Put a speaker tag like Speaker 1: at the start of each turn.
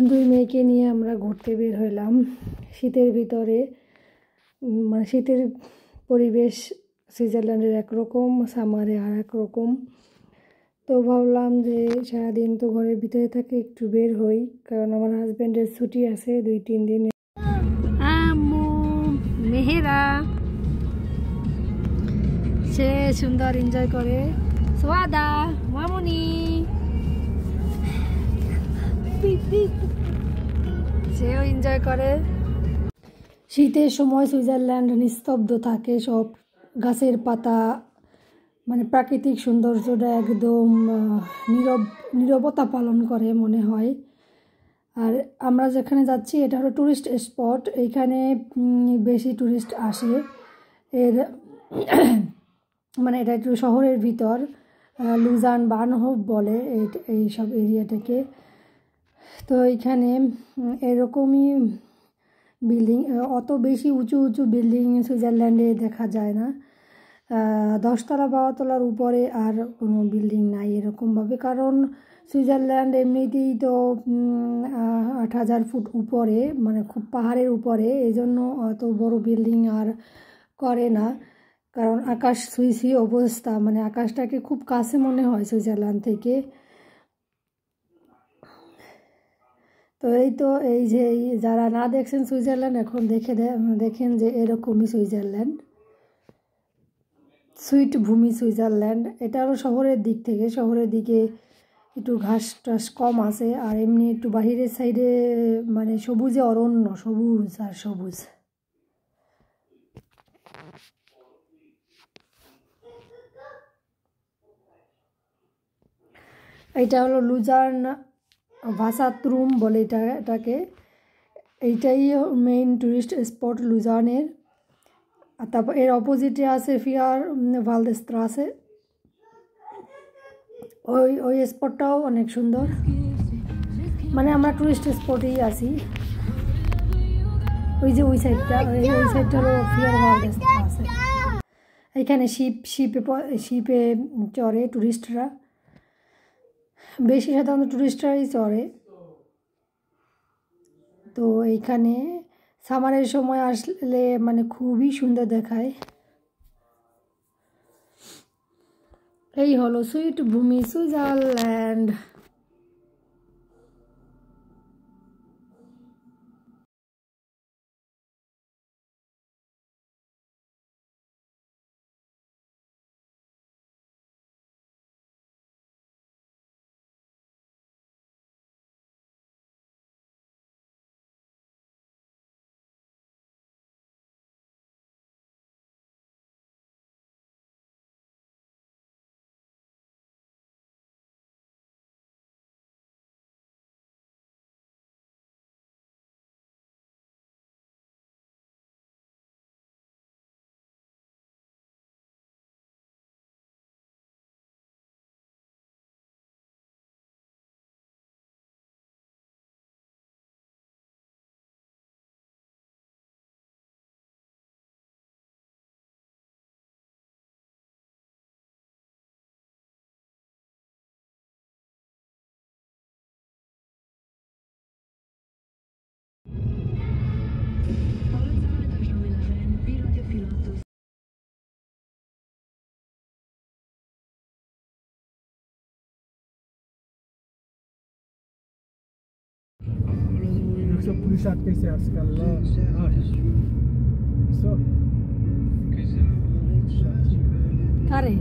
Speaker 1: দুই মেয়েকে নিয়ে আমরা ঘুরতে বের হইলাম শীতের ভিতরে। মানে শীতের পরিবেশ সুইজারল্যান্ডের একরকম, সামারে আর একরকম। তো ভাবলাম যে সারাদিন তো ঘরের ভিতরে থাকে, একটু বের হই, কারণ আমার হাজব্যান্ডের ছুটি আছে 2-3 দিন। আম্মু মেহেরা সে সুন্দর এনজয় করে। সোয়াদা মামুনি সেও এনজয় করে। শীতের সময় সুইজারল্যান্ড নিস্তব্ধ থাকে, সব গাছের পাতা, মানে প্রাকৃতিক সৌন্দর্যটা একদম নীরবতা পালন করে মনে হয়। আর আমরা যেখানে যাচ্ছি এটা হলো ট্যুরিস্ট স্পট, এইখানে বেশি ট্যুরিস্ট আসে। এর মানে এটা একটু শহরের ভিতর, লুজান বার্নহোফ বলে এই সব এরিয়াটাকে। তো এইখানে এরকমই বিল্ডিং, অত বেশি উঁচু উঁচু বিল্ডিং সুইজারল্যান্ডে দেখা যায় না। 10 তলা 12 তলার উপরে আর কোনো বিল্ডিং নাই এরকমভাবে, কারণ সুইজারল্যান্ড এমনিতেই তো 8,000 ফুট উপরে, মানে খুব পাহাড়ের উপরে, এই জন্য অত বড় বিল্ডিং আর করে না। কারণ আকাশ ছুঁই অবস্থা, মানে আকাশটাকে খুব কাছে মনে হয় সুইজারল্যান্ড থেকে। তো এই যে যারা না দেখছেন সুইজারল্যান্ড, এখন দেখেন যে এরকমই সুইজারল্যান্ড, সুইট ভূমি সুইজারল্যান্ড। এটা হলো শহরের দিক থেকে, শহরের দিকে একটু ঘাস টাস কম আছে, আর এমনি একটু বাহিরের সাইডে মানে সবুজে অরণ্য, সবুজ আর সবুজ। এটা হলো লুজার্ন ভাসাত্রুম বলে এটাকে। এইটাই মেইন টুরিস্ট স্পট লুজার্নের। আর তারপর এর অপোজিটে আছে ফিয়ার ভালদেস্ট্রাসে, ওই স্পটটাও অনেক সুন্দর। মানে আমরা টুরিস্ট স্পটেই আছি। ওই যে ওই সাইডটা হলো ফিয়ার ভালদেস্ট্রাসে। এইখানে শিপে চড়ে টুরিস্টরা, বেশি সাধারণত টুরিস্টরাই চড়ে। তো এইখানে সামারের সময় আসলে মানে খুবই সুন্দর দেখায়। এই হলো সুইট ভূমি সুইজারল্যান্ড।
Speaker 2: পুলিশ আটকেছে আজকে, আল্লাহ।
Speaker 1: কারে